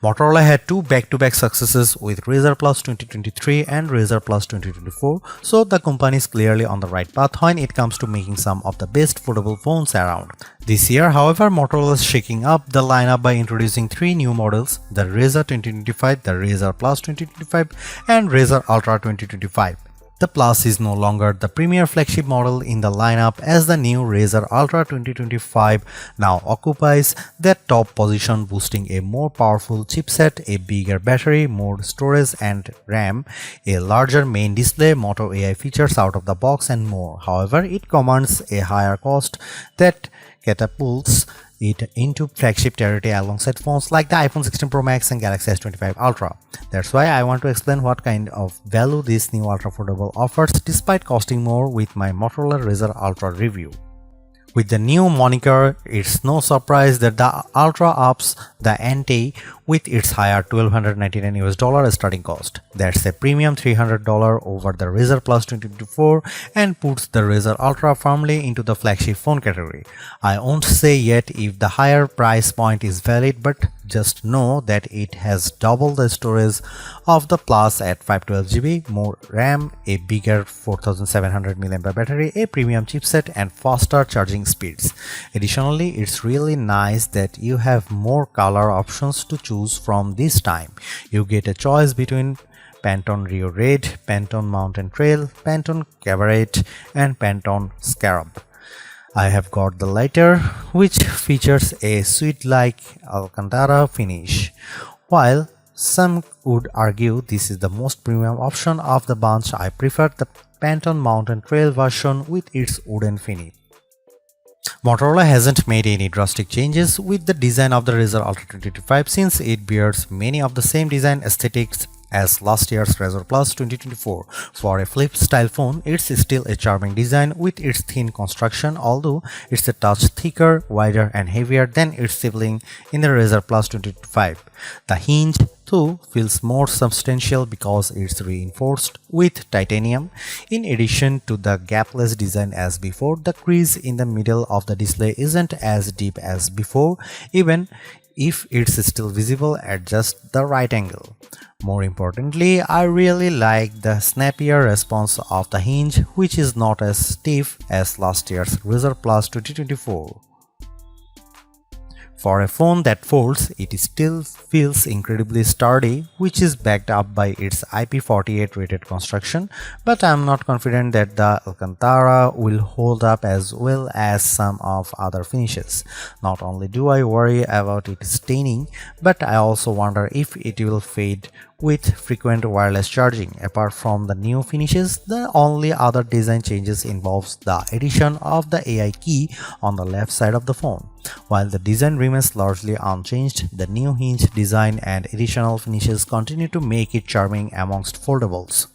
Motorola had two back-to-back successes with Razr Plus 2023 and Razr Plus 2024, so the company is clearly on the right path when it comes to making some of the best foldable phones around. This year, however, Motorola is shaking up the lineup by introducing three new models: the Razr 2025, the Razr Plus 2025, and Razr Ultra 2025. The Plus is no longer the premier flagship model in the lineup, as the new Razr Ultra 2025 now occupies that top position, boasting a more powerful chipset, a bigger battery, more storage and RAM, a larger main display, Moto AI features out of the box, and more. However, it commands a higher cost that catapults it into flagship territory alongside phones like the iPhone 16 Pro Max and Galaxy S25 Ultra. That's why I want to explain what kind of value this new ultra foldable offers despite costing more with my Motorola Razr Ultra review. With the new moniker, it's no surprise that the Ultra ups the ante with its higher $1,299 starting cost. That's a premium $300 over the Razr Plus 2024 and puts the Razr Ultra firmly into the flagship phone category. I won't say yet if the higher price point is valid, but just know that it has double the storage of the Plus at 512GB, more RAM, a bigger 4700 mAh battery, a premium chipset, and faster charging speeds. Additionally, it's really nice that you have more color options to choose from this time. You get a choice between Pantone Rio Red, Pantone Mountain Trail, Pantone Cabaret, and Pantone Scarab. I have got the latter, which features a suede-like Alcantara finish. While some would argue this is the most premium option of the bunch, I prefer the Pantone Mountain Trail version with its wooden finish. Motorola hasn't made any drastic changes with the design of the Razr Ultra 2025 since it bears many of the same design aesthetics as last year's Razr Plus 2024. For a flip-style phone, it's still a charming design with its thin construction, although it's a touch thicker, wider, and heavier than its sibling in the Razr Plus 2025. The hinge, though, feels more substantial because it's reinforced with titanium. In addition to the gapless design as before, the crease in the middle of the display isn't as deep as before, even if it's still visible at just the right angle. More importantly, I really like the snappier response of the hinge, which is not as stiff as last year's Razr Plus 2024. For a phone that folds, it still feels incredibly sturdy, which is backed up by its IP48 rated construction, but I'm not confident that the Alcantara will hold up as well as some of other finishes. Not only do I worry about it staining, but I also wonder if it will fade with frequent wireless charging. Apart from the new finishes, the only other design changes involves the addition of the AI key on the left side of the phone. While the design remains largely unchanged, the new hinge design and additional finishes continue to make it charming amongst foldables.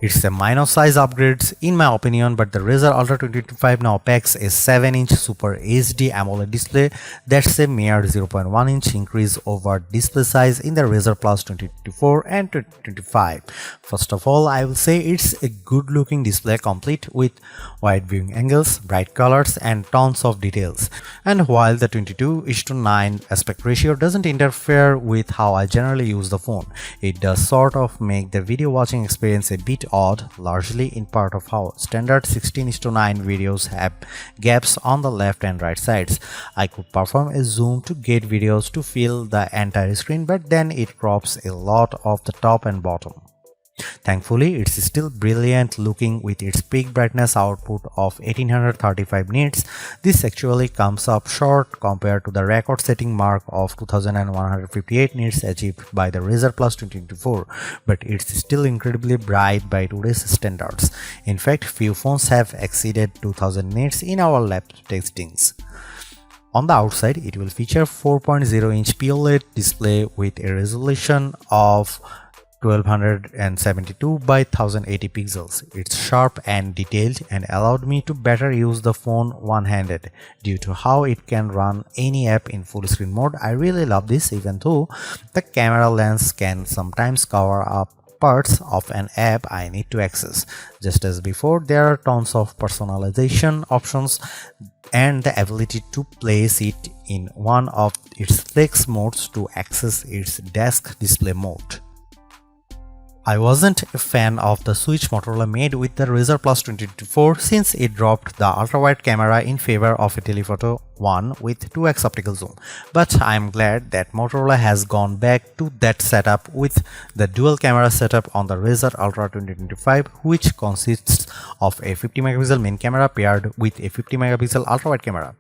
It's a minor size upgrade in my opinion, but the Razr Ultra 2025 now packs a 7-inch Super HD AMOLED display. That's a mere 0.1-inch increase over display size in the Razr Plus 2024 and 2025. First of all, I will say it's a good looking display complete with wide viewing angles, bright colors, and tons of details. And while the 22:9 aspect ratio doesn't interfere with how I generally use the phone, it does sort of make the video watching experience a bit odd, largely in part of how standard 16:9 videos have gaps on the left and right sides. I could perform a zoom to get videos to fill the entire screen, but then it crops a lot of the top and bottom. Thankfully, it's still brilliant looking with its peak brightness output of 1835 nits. This actually comes up short compared to the record-setting mark of 2158 nits achieved by the Razr Plus 2024, but it's still incredibly bright by today's standards. In fact, few phones have exceeded 2000 nits in our lab testings. On the outside, it will feature 4.0-inch POLED display with a resolution of 1272 by 1080 pixels. It's sharp and detailed and allowed me to better use the phone one-handed due to how it can run any app in full screen mode. I really love this, even though the camera lens can sometimes cover up parts of an app I need to access. Just as before, there are tons of personalization options and the ability to place it in one of its flex modes to access its desk display mode. I wasn't a fan of the switch Motorola made with the Razr Plus 2024 since it dropped the ultra-wide camera in favor of a telephoto one with 2x optical zoom, but I'm glad that Motorola has gone back to that setup with the dual camera setup on the Razr Ultra 2025, which consists of a 50 megapixel main camera paired with a 50 megapixel ultra-wide camera.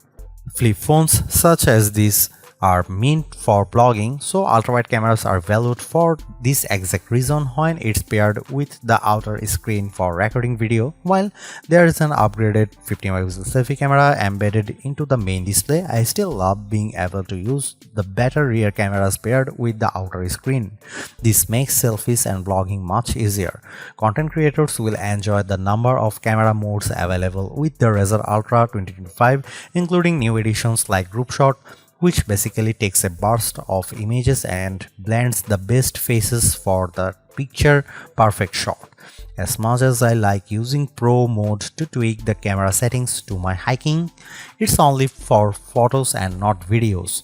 Flip phones such as this are meant for vlogging, so ultra-wide cameras are valued for this exact reason when it's paired with the outer screen for recording video. While there is an upgraded 50 megapixel selfie camera embedded into the main display, I still love being able to use the better rear cameras paired with the outer screen. This makes selfies and vlogging much easier. Content creators will enjoy the number of camera modes available with the Razr Ultra 2025, including new editions like Group Shot, which basically takes a burst of images and blends the best faces for the picture perfect shot. As much as I like using Pro mode to tweak the camera settings to my hiking, it's only for photos and not videos.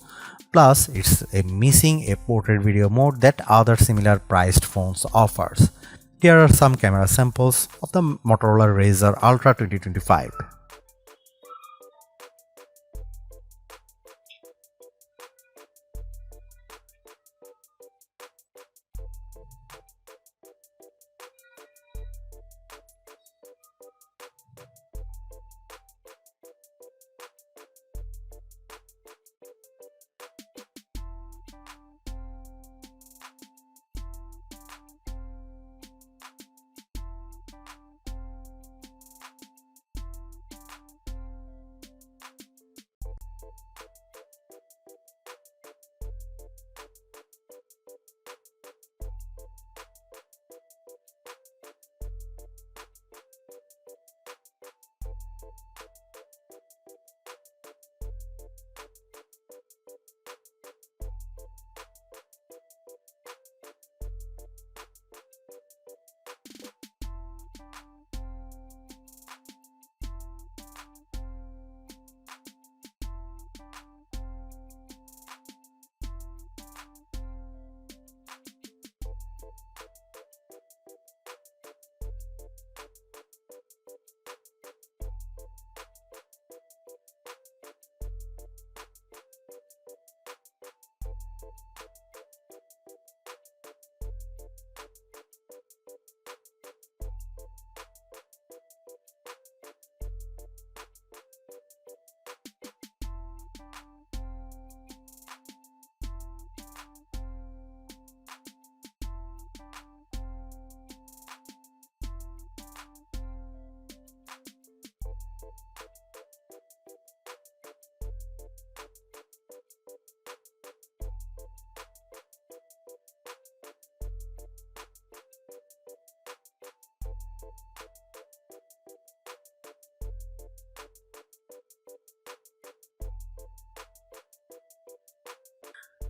Plus, it's missing a portrait video mode that other similar priced phones offers. Here are some camera samples of the Motorola Razr Ultra 2025.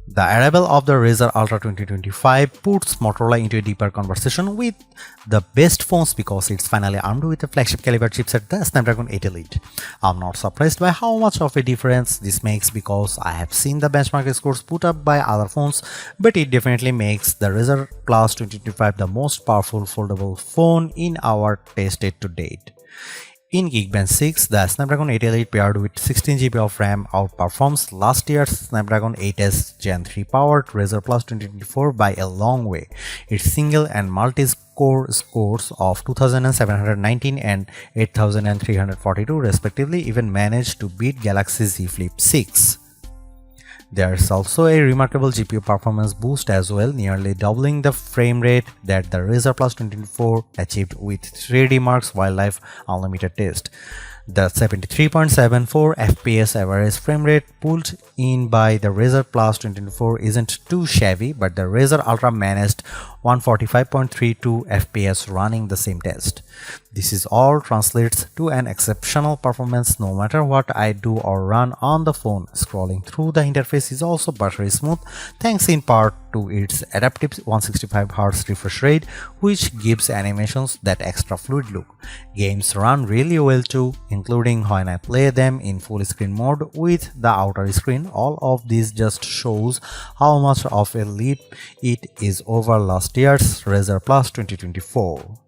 The arrival of the Razr Ultra 2025 puts Motorola into a deeper conversation with the best phones because it's finally armed with a flagship caliber chipset, the Snapdragon 8 Elite. I'm not surprised by how much of a difference this makes because I have seen the benchmark scores put up by other phones, but it definitely makes the Razr Plus 2025 the most powerful foldable phone in our tested to date. In Geekbench 6, the Snapdragon 8 Elite paired with 16GB of RAM outperforms last year's Snapdragon 8s Gen 3 powered Razr Plus 2024 by a long way. Its single and multi-core scores of 2719 and 8342 respectively even managed to beat Galaxy Z Flip 6. There's also a remarkable GPU performance boost as well, nearly doubling the frame rate that the Razr Plus 2024 achieved with 3D Mark's Wildlife Unlimited test. The 73.74 FPS average frame rate pulled in by the Razr Plus 2024 isn't too shabby, but the Razr Ultra managed 145.32 FPS running the same test. This is all translates to an exceptional performance no matter what I do or run on the phone. Scrolling through the interface is also buttery smooth thanks in part to its adaptive 165Hz refresh rate, which gives animations that extra fluid look. Games run really well too, including when I play them in full screen mode with the outer screen. All of this just shows how much of a leap it is over last year's Razr Plus 2024.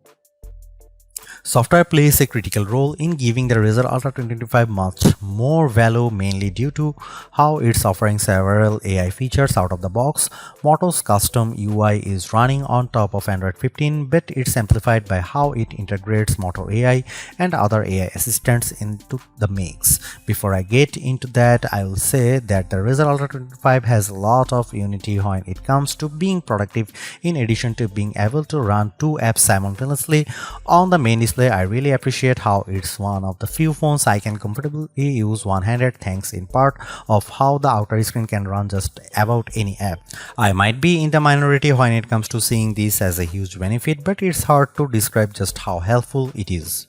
Software plays a critical role in giving the Razr Ultra 2025 much more value, mainly due to how it's offering several AI features out of the box. Moto's custom UI is running on top of Android 15, but it's amplified by how it integrates Moto AI and other AI assistants into the mix. Before I get into that, I will say that the Razr Ultra 2025 has a lot of unity when it comes to being productive, in addition to being able to run two apps simultaneously on the main display. I really appreciate how it's one of the few phones I can comfortably use one-handed, thanks in part of how the outer screen can run just about any app. I might be in the minority when it comes to seeing this as a huge benefit, but it's hard to describe just how helpful it is.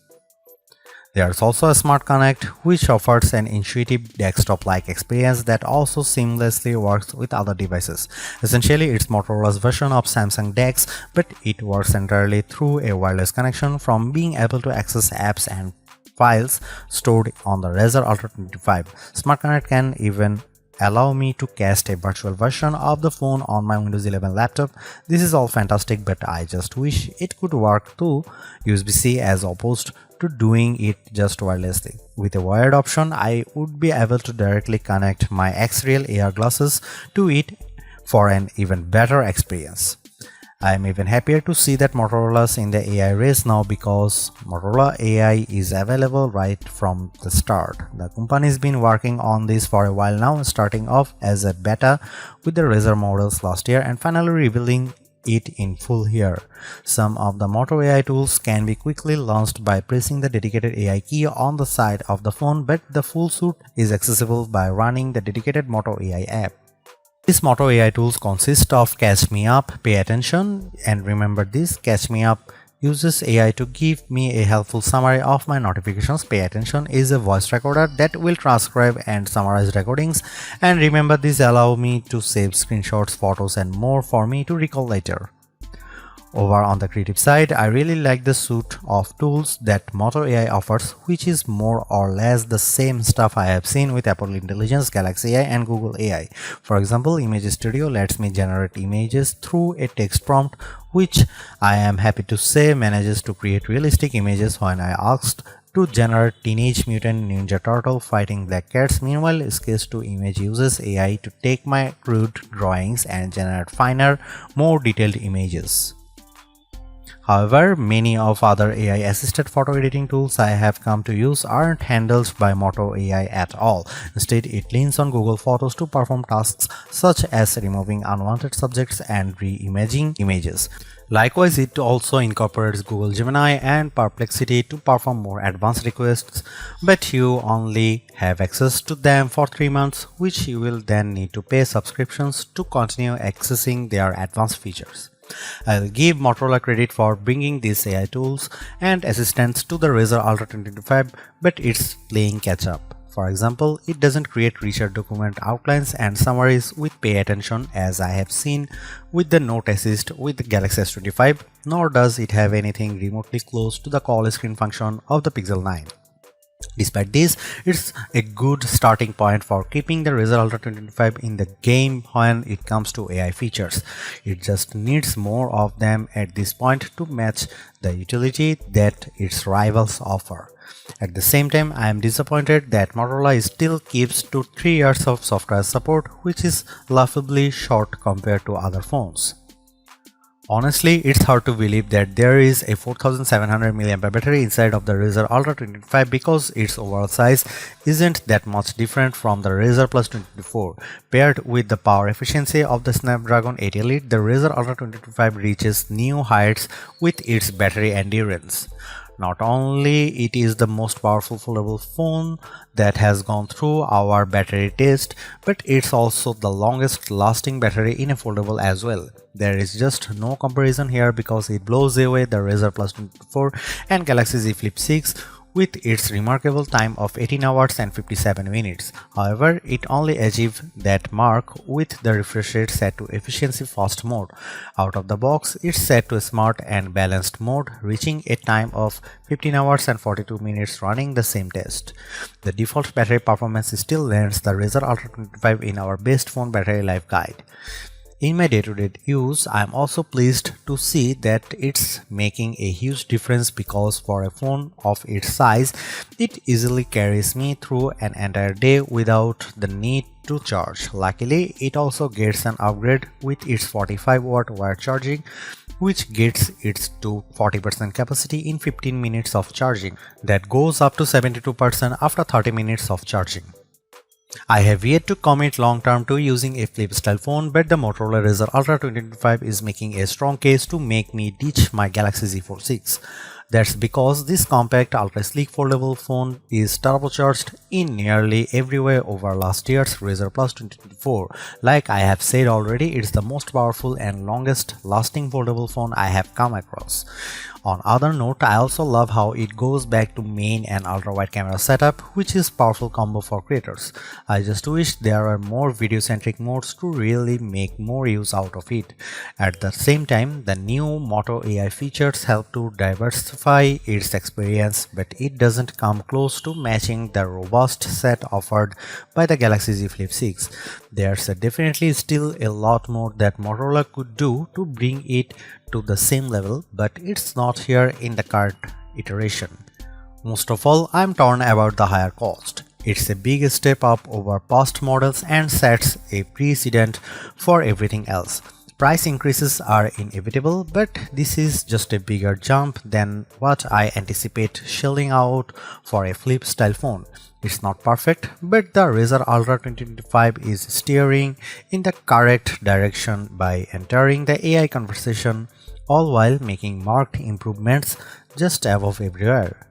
There's also a Smart Connect, which offers an intuitive desktop-like experience that also seamlessly works with other devices. Essentially, it's Motorola's version of Samsung DeX, but it works entirely through a wireless connection, from being able to access apps and files stored on the Razr Ultra 25. Smart Connect can even allow me to cast a virtual version of the phone on my Windows 11 laptop. This is all fantastic, but I just wish it could work through USB-C as opposed to doing it just wirelessly. With a wired option, I would be able to directly connect my X-Real AR glasses to it for an even better experience. I am even happier to see that Motorola's in the AI race now, because Motorola AI is available right from the start. The company's been working on this for a while now, starting off as a beta with the Razr models last year and finally revealing it in full here. Some of the Moto AI tools can be quickly launched by pressing the dedicated AI key on the side of the phone, but the full suite is accessible by running the dedicated Moto AI app. These Moto AI tools consist of Catch Me Up, Pay Attention, and remember this: Catch Me Up uses AI to give me a helpful summary of my notifications. Pay Attention is a voice recorder that will transcribe and summarize recordings, and remember this allow me to save screenshots, photos, and more for me to recall later. Over on the creative side, I really like the suite of tools that Moto AI offers, which is more or less the same stuff I have seen with Apple Intelligence, Galaxy AI, and Google AI. For example, Image Studio lets me generate images through a text prompt, which I am happy to say manages to create realistic images when I asked to generate Teenage Mutant Ninja Turtle fighting black cats. Meanwhile, Sketch to Image uses AI to take my crude drawings and generate finer, more detailed images. However, many of other AI-assisted photo editing tools I have come to use aren't handled by Moto AI at all. Instead, it leans on Google Photos to perform tasks such as removing unwanted subjects and re-imaging images. Likewise, it also incorporates Google Gemini and Perplexity to perform more advanced requests, but you only have access to them for 3 months, which you will then need to pay subscriptions to continue accessing their advanced features. I'll give Motorola credit for bringing these AI tools and assistants to the Razr Ultra 2025, but it's playing catch up. For example, it doesn't create richer document outlines and summaries with Pay Attention as I have seen with the Note Assist with the Galaxy S25, nor does it have anything remotely close to the call screen function of the Pixel 9. Despite this, it's a good starting point for keeping the Razr Ultra 2025 in the game when it comes to AI features. It just needs more of them at this point to match the utility that its rivals offer. At the same time, I am disappointed that Motorola still keeps to 3 years of software support, which is laughably short compared to other phones. Honestly, it's hard to believe that there is a 4700 mAh battery inside of the Razr Ultra 2025 because its overall size isn't that much different from the Razr Plus 2024. Paired with the power efficiency of the Snapdragon 8 Elite, the Razr Ultra 2025 reaches new heights with its battery endurance. Not only it is the most powerful foldable phone that has gone through our battery test, but it's also the longest lasting battery in a foldable as well. There is just no comparison here because it blows away the Razr Plus 24 and Galaxy Z Flip 6 with its remarkable time of 18 hours and 57 minutes. However, it only achieved that mark with the refresh rate set to efficiency fast mode. Out of the box, it's set to smart and balanced mode, reaching a time of 15 hours and 42 minutes running the same test. The default battery performance still lands the Razr Ultra 25 in our best phone battery life guide. In my day-to-day use, I am also pleased to see that it's making a huge difference because for a phone of its size, it easily carries me through an entire day without the need to charge. Luckily, it also gets an upgrade with its 45-watt wire charging, which gets it to 40% capacity in 15 minutes of charging. That goes up to 72% after 30 minutes of charging. I have yet to commit long term to using a flip style phone, but the Motorola Razr Ultra 2025 is making a strong case to make me ditch my Galaxy Z Fold 6. That's because this compact ultra sleek foldable phone is turbocharged in nearly every way over last year's Razr Plus 2024. Like I have said already, it's the most powerful and longest lasting foldable phone I have come across. On other note, I also love how it goes back to main and ultra wide camera setup, which is powerful combo for creators. I just wish there are more video centric modes to really make more use out of it. At the same time, the new Moto AI features help to diversify its experience, but it doesn't come close to matching the robust set offered by the Galaxy Z Flip 6. There's definitely still a lot more that Motorola could do to bring it to the same level, but it's not here in the current iteration. Most of all, I'm torn about the higher cost. It's a big step up over past models and sets a precedent for everything else. Price increases are inevitable, but this is just a bigger jump than what I anticipate shelling out for a flip style phone. It's not perfect, but the Razr Ultra 2025 is steering in the correct direction by entering the AI conversation, all while making marked improvements just above everywhere.